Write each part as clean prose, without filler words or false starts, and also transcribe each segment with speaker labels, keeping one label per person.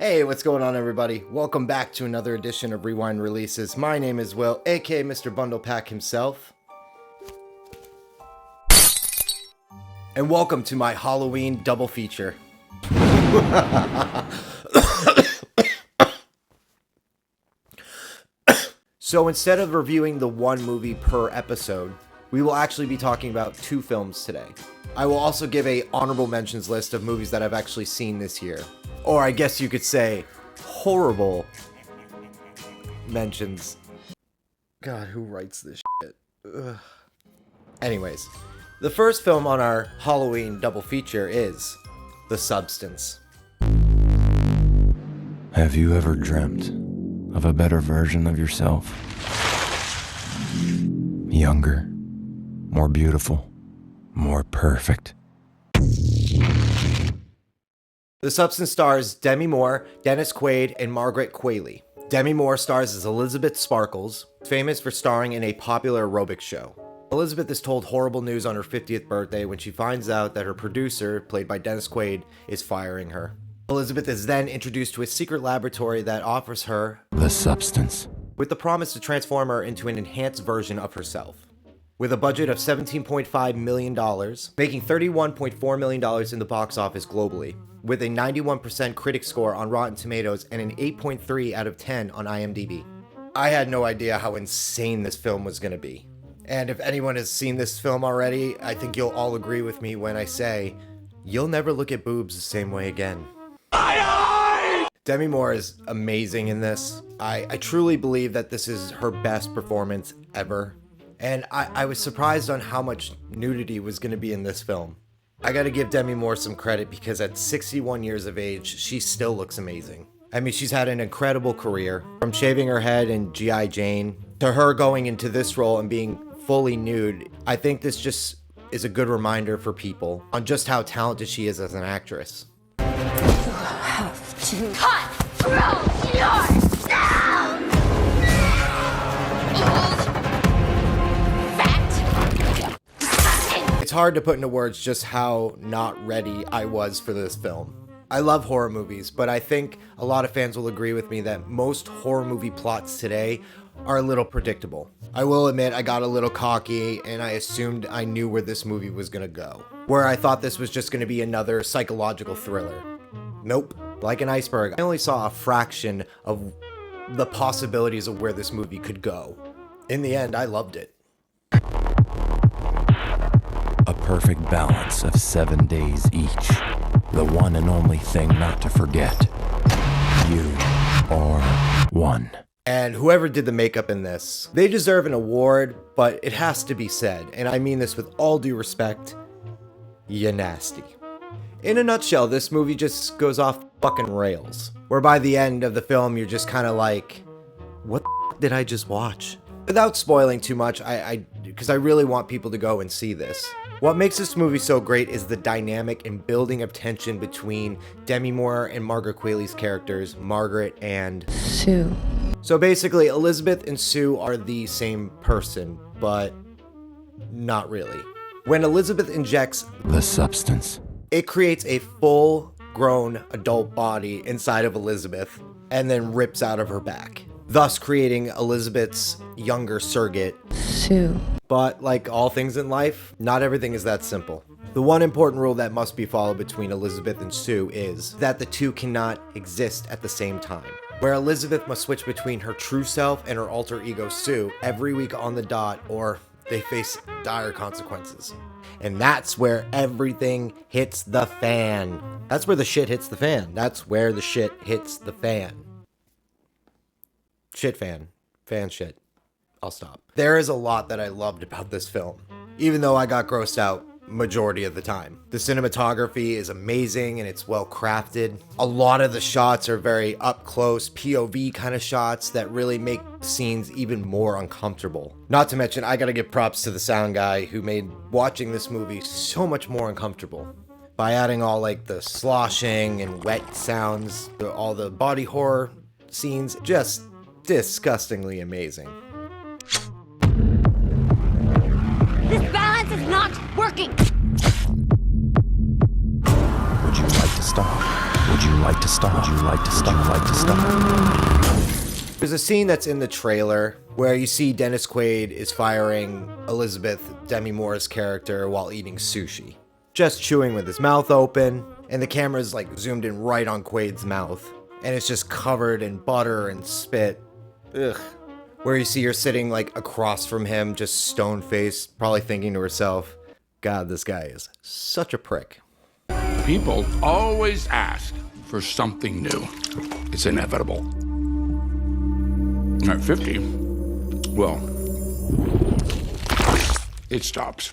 Speaker 1: Hey, what's going on, everybody? Welcome back to another edition of Rewind Releases. My name is Will, aka Mr. Bundle Pack himself. And welcome to my Halloween double feature. So instead of reviewing the one movie per episode, we will actually be talking about two films today. I will also give a honorable mentions list of movies that I've actually seen this year. Or I guess you could say, horrible mentions. God, who writes this shit? Ugh. Anyways, the first film on our Halloween double feature is The Substance.
Speaker 2: Have you ever dreamt of a better version of yourself? Younger, more beautiful, more perfect.
Speaker 1: The Substance stars Demi Moore, Dennis Quaid, and Margaret Qualley. Demi Moore stars as Elizabeth Sparkles, famous for starring in a popular aerobics show. Elizabeth is told horrible news on her 50th birthday when she finds out that her producer, played by Dennis Quaid, is firing her. Elizabeth is then introduced to a secret laboratory that offers her
Speaker 2: The Substance,
Speaker 1: with the promise to transform her into an enhanced version of herself. With a budget of $17.5 million, making $31.4 million in the box office globally, with a 91% critic score on Rotten Tomatoes and an 8.3 out of 10 on IMDb. I had no idea how insane this film was going to be. And if anyone has seen this film already, I think you'll all agree with me when I say, you'll never look at boobs the same way again. Demi Moore is amazing in this. I truly believe that this is her best performance ever. And I was surprised on how much nudity was going to be in this film. I gotta give Demi Moore some credit because at 61 years of age, she still looks amazing. I mean, she's had an incredible career. From shaving her head in G.I. Jane, to her going into this role and being fully nude. I think this just is a good reminder for people on just how talented she is as an actress.
Speaker 3: You have to control yourself!
Speaker 1: It's hard to put into words just how not ready I was for this film. I love horror movies, but I think a lot of fans will agree with me that most horror movie plots today are a little predictable. I will admit I got a little cocky and I assumed I knew where this movie was gonna go. Where I thought this was just gonna be another psychological thriller. Nope, like an iceberg. I only saw a fraction of the possibilities of where this movie could go. In the end, I loved it.
Speaker 2: a perfect balance of 7 days each. The one and only thing not to forget. You are one.
Speaker 1: And whoever did the makeup in this, they deserve an award, but it has to be said, and I mean this with all due respect, you nasty. In a nutshell, this movie just goes off fucking rails, where by the end of the film, you're just kind of like, what the did I just watch? Without spoiling too much, because I really want people to go and see this. What makes this movie so great is the dynamic and building of tension between Demi Moore and Margaret Qualley's characters, Margaret and
Speaker 3: Sue.
Speaker 1: So basically, Elizabeth and Sue are the same person, but not really. When Elizabeth injects
Speaker 2: The Substance,
Speaker 1: it creates a full-grown adult body inside of Elizabeth and then rips out of her back, thus creating Elizabeth's younger surrogate,
Speaker 3: Sue.
Speaker 1: But like all things in life, not everything is that simple. The one important rule that must be followed between Elizabeth and Sue is that the two cannot exist at the same time. Where Elizabeth must switch between her true self and her alter ego Sue every week on the dot, or they face dire consequences. And that's where everything hits the fan. That's where the shit hits the fan. That's where the shit hits the fan. Shit fan. Fan shit. I'll stop. There is a lot that I loved about this film, even though I got grossed out majority of the time. The cinematography is amazing and it's well crafted. A lot of the shots are very up close, POV kind of shots that really make scenes even more uncomfortable. Not to mention, I gotta give props to the sound guy who made watching this movie so much more uncomfortable by adding all like the sloshing and wet sounds, all the body horror scenes, just disgustingly amazing.
Speaker 4: This balance is not working!
Speaker 2: would you like to stop? Would you like to stop? Would you like to stop? Would you like to stop?
Speaker 1: There's a scene that's in the trailer where you see Dennis Quaid is firing Elizabeth Demi Moore's character while eating sushi. Just chewing with his mouth open, and the camera's like zoomed in right on Quaid's mouth. And it's just covered in butter and spit. Ugh. Where you see her sitting like across from him, just stone-faced, probably thinking to herself, God, this guy is such a prick.
Speaker 5: People always ask for something new. It's inevitable. At 50, well, it stops.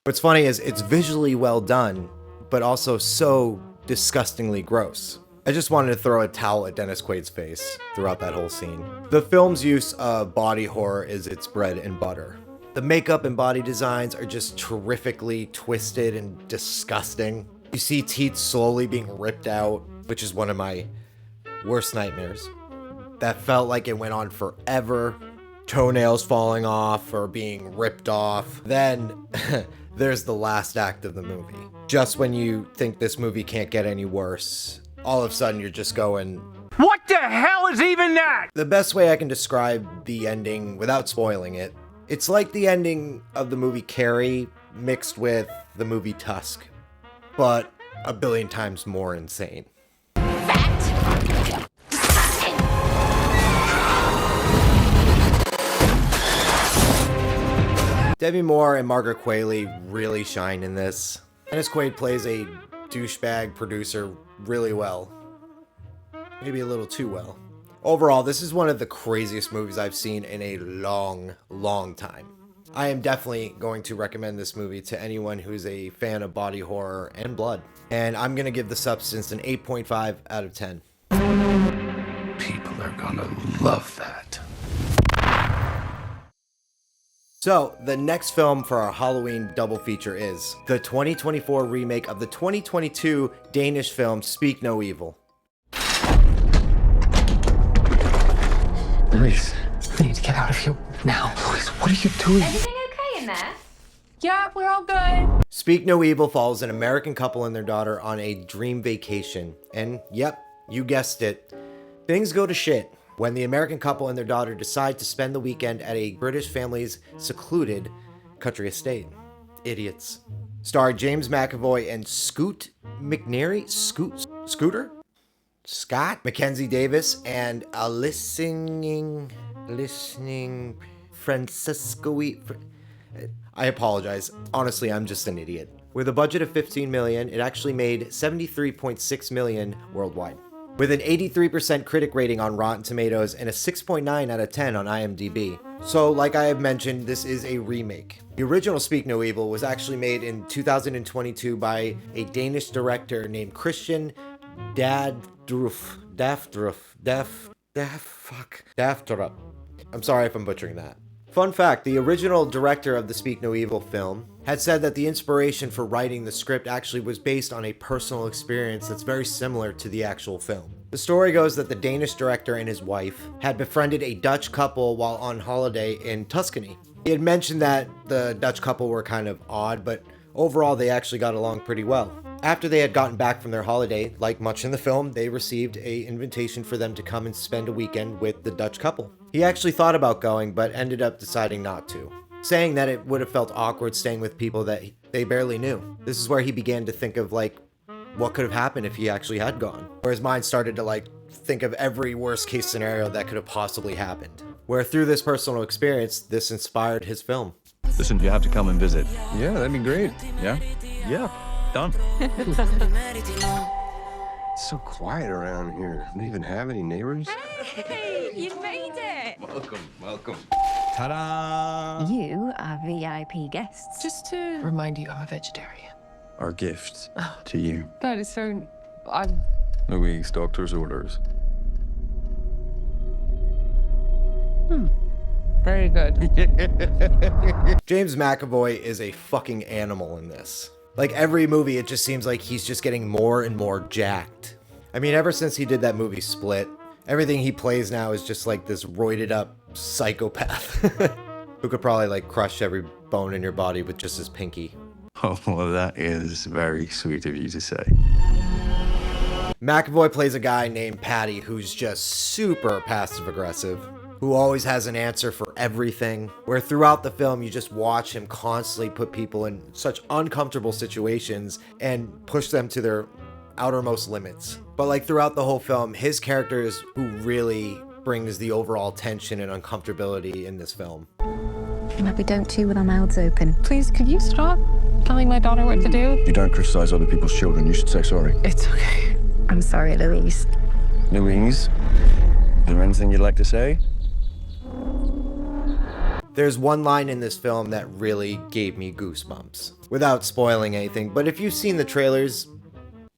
Speaker 1: What's funny is it's visually well done, but also so disgustingly gross. I just wanted to throw a towel at Dennis Quaid's face throughout that whole scene. The film's use of body horror is its bread and butter. The makeup and body designs are just terrifically twisted and disgusting. You see teeth slowly being ripped out, which is one of my worst nightmares. That felt like it went on forever. Toenails falling off or being ripped off. Then there's the last act of the movie. Just when you think this movie can't get any worse, all of a sudden you're just going,
Speaker 6: what the hell is even that?
Speaker 1: The best way I can describe the ending without spoiling it, it's like the ending of the movie Carrie mixed with the movie Tusk, but a billion times more insane. Demi Moore and Margaret Qualley really shine in this. Dennis Quaid plays a douchebag producer really well. Maybe a little too well. Overall, this is one of the craziest movies I've seen in a long, long time. I am definitely going to recommend this movie to anyone who's a fan of body horror and blood. And I'm going to give The Substance an 8.5 out of 10.
Speaker 5: People are gonna love that.
Speaker 1: So, the next film for our Halloween double feature is the 2024 remake of the 2022 Danish film Speak No Evil.
Speaker 7: Louise, we need to get out of here now. Louise, what are you doing?
Speaker 4: Everything okay in there?
Speaker 3: Yeah, we're all good.
Speaker 1: Speak No Evil follows an American couple and their daughter on a dream vacation. And yep, you guessed it. Things go to shit when the American couple and their daughter decide to spend the weekend at a British family's secluded country estate. Idiots. Starred James McAvoy and Scoot McNairy? Scooter? Scott? Mackenzie Davis and a listening Francesco. I apologize. Honestly, I'm just an idiot. With a budget of $15 million, it actually made $73.6 million worldwide. With an 83% critic rating on Rotten Tomatoes and a 6.9 out of 10 on IMDb. So, like I have mentioned, this is a remake. The original Speak No Evil was actually made in 2022 by a Danish director named Christian Daftrup. I'm sorry if I'm butchering that. Fun fact, the original director of the Speak No Evil film had said that the inspiration for writing the script actually was based on a personal experience that's very similar to the actual film. The story goes that the Danish director and his wife had befriended a Dutch couple while on holiday in Tuscany. He had mentioned that the Dutch couple were kind of odd, but overall they actually got along pretty well. After they had gotten back from their holiday, like much in the film, they received an invitation for them to come and spend a weekend with the Dutch couple. He actually thought about going, but ended up deciding not to, saying that it would have felt awkward staying with people that they barely knew. This is where he began to think of what could have happened if he actually had gone. Where his mind started to think of every worst case scenario that could have possibly happened. Where through this personal experience, this inspired his film.
Speaker 8: Listen, you have to come and visit.
Speaker 9: Yeah, that'd be great.
Speaker 8: Yeah? Yeah. Done.
Speaker 9: It's so quiet around here. Don't even have any neighbors.
Speaker 4: Hey, you made it!
Speaker 9: Welcome.
Speaker 8: Ta-da!
Speaker 4: You are VIP guests.
Speaker 7: Just to remind you, I'm a vegetarian.
Speaker 9: Our gift to you.
Speaker 7: That is so...
Speaker 9: Louise, doctor's orders.
Speaker 7: Very good.
Speaker 1: James McAvoy is a fucking animal in this. Like every movie, it just seems like he's just getting more and more jacked. I mean, ever since he did that movie Split, everything he plays now is just like this roided up psychopath who could probably crush every bone in your body with just his pinky.
Speaker 9: Oh, well, that is very sweet of you to say.
Speaker 1: McAvoy plays a guy named Patty who's just super passive-aggressive, who always has an answer for everything, where throughout the film you just watch him constantly put people in such uncomfortable situations and push them to their outermost limits. But like throughout the whole film, his character is who really brings the overall tension and uncomfortability in this film.
Speaker 4: Maybe we don't chew with our mouths open.
Speaker 3: Please, could you stop telling my daughter what to do?
Speaker 9: You don't criticize other people's children. You should say sorry.
Speaker 3: It's okay.
Speaker 4: I'm sorry, Louise.
Speaker 9: Louise, is there anything you'd like to say?
Speaker 1: There's one line in this film that really gave me goosebumps. Without spoiling anything, but if you've seen the trailers,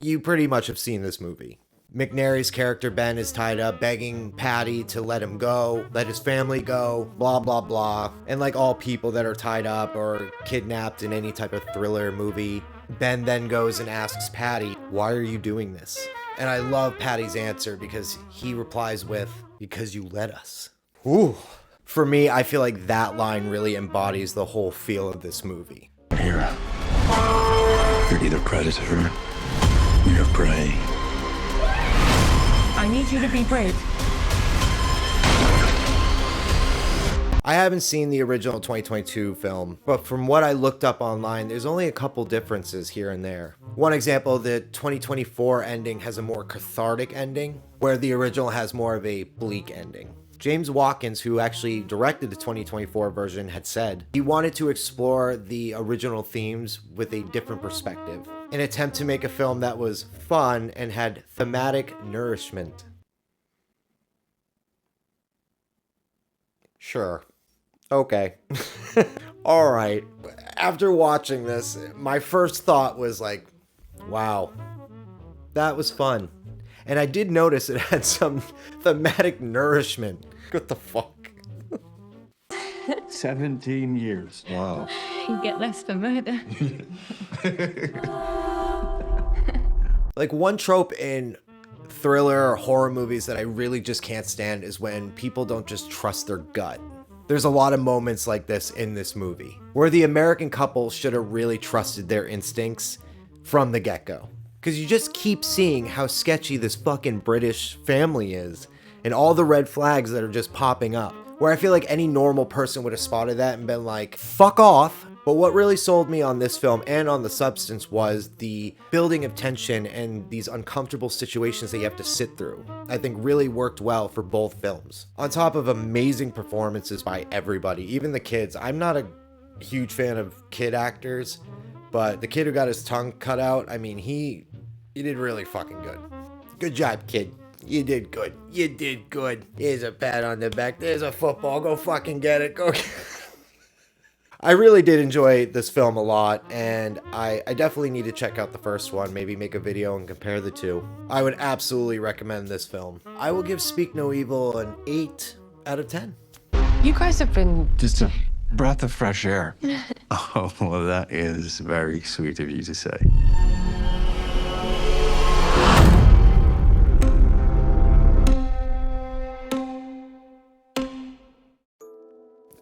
Speaker 1: you pretty much have seen this movie. McNary's character Ben is tied up begging Patty to let him go, let his family go, blah blah blah. And like all people that are tied up or kidnapped in any type of thriller movie, Ben then goes and asks Patty, "Why are you doing this?" And I love Patty's answer because he replies with, "Because you let us." Ooh. For me, I feel like that line really embodies the whole feel of this movie.
Speaker 9: Mira, you're neither predator nor prey.
Speaker 3: I need you to be brave.
Speaker 1: I haven't seen the original 2022 film, but from what I looked up online, there's only a couple differences here and there. One example, the 2024 ending has a more cathartic ending, where the original has more of a bleak ending. James Watkins, who actually directed the 2024 version, had said he wanted to explore the original themes with a different perspective, an attempt to make a film that was fun and had thematic nourishment. Sure. Okay. Alright. After watching this, my first thought was like, wow, that was fun. And I did notice it had some thematic nourishment. What the fuck?
Speaker 9: 17 years. Wow.
Speaker 4: You get less for murder.
Speaker 1: Like one trope in thriller or horror movies that I really just can't stand is when people don't just trust their gut. There's a lot of moments like this in this movie, where the American couple should have really trusted their instincts from the get-go. Because you just keep seeing how sketchy this fucking British family is, and all the red flags that are just popping up, where I feel like any normal person would have spotted that and been like, fuck off. But what really sold me on this film and on the substance was the building of tension and these uncomfortable situations that you have to sit through. I think really worked well for both films. On top of amazing performances by everybody, even the kids. I'm not a huge fan of kid actors, but the kid who got his tongue cut out, I mean, he did really fucking good. Good job, kid. You did good. You did good. Here's a pat on the back. There's a football. Go fucking get it. Go get it. I really did enjoy this film a lot, and I definitely need to check out the first one, maybe make a video and compare the two. I would absolutely recommend this film. I will give Speak No Evil an 8 out of 10.
Speaker 3: You guys have been...
Speaker 9: Just a breath of fresh air. Oh, well, that is very sweet of you to say.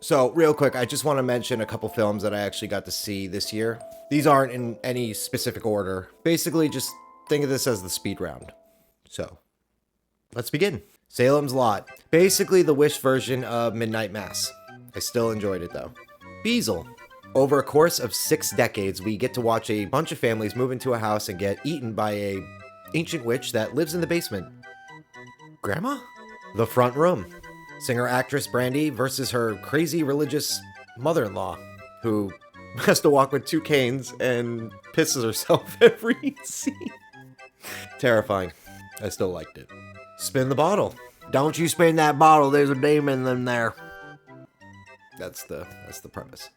Speaker 1: So real quick, I just want to mention a couple films that I actually got to see this year. These aren't in any specific order. Basically, just think of this as the speed round. So, let's begin. Salem's Lot. Basically the Wish version of Midnight Mass. I still enjoyed it though. Beazle. Over a course of 6 decades, we get to watch a bunch of families move into a house and get eaten by a ancient witch that lives in the basement. Grandma? The Front Room. Singer-actress Brandy versus her crazy religious mother-in-law, who has to walk with 2 canes and pisses herself every scene. Terrifying. I still liked it. Spin the Bottle. Don't you spin that bottle, there's a demon in there. That's the premise.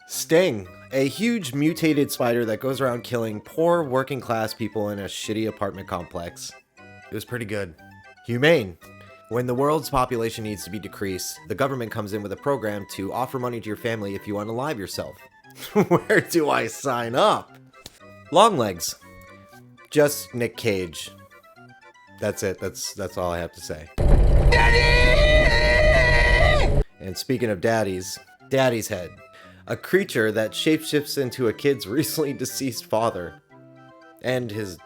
Speaker 1: Sting. A huge mutated spider that goes around killing poor working class people in a shitty apartment complex. It was pretty good. Humane. When the world's population needs to be decreased, the government comes in with a program to offer money to your family if you unalive yourself. Where do I sign up? Longlegs. Just Nick Cage. That's it. That's all I have to say. Daddy! And speaking of daddies, Daddy's Head. A creature that shapeshifts into a kid's recently deceased father. And his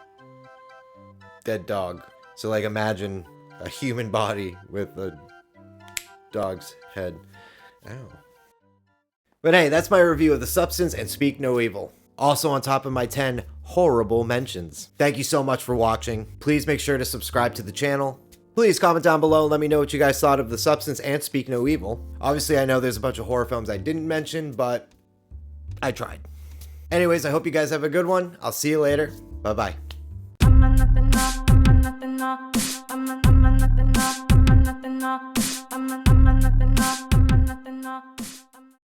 Speaker 1: dead dog. So like imagine a human body with a dog's head. Ow. But hey, that's my review of The Substance and Speak No Evil. Also on top of my 10 horrible mentions. Thank you so much for watching. Please make sure to subscribe to the channel. Please comment down below and let me know what you guys thought of The Substance and Speak No Evil. Obviously, I know there's a bunch of horror films I didn't mention, but I tried. Anyways, I hope you guys have a good one. I'll see you later. Bye-bye.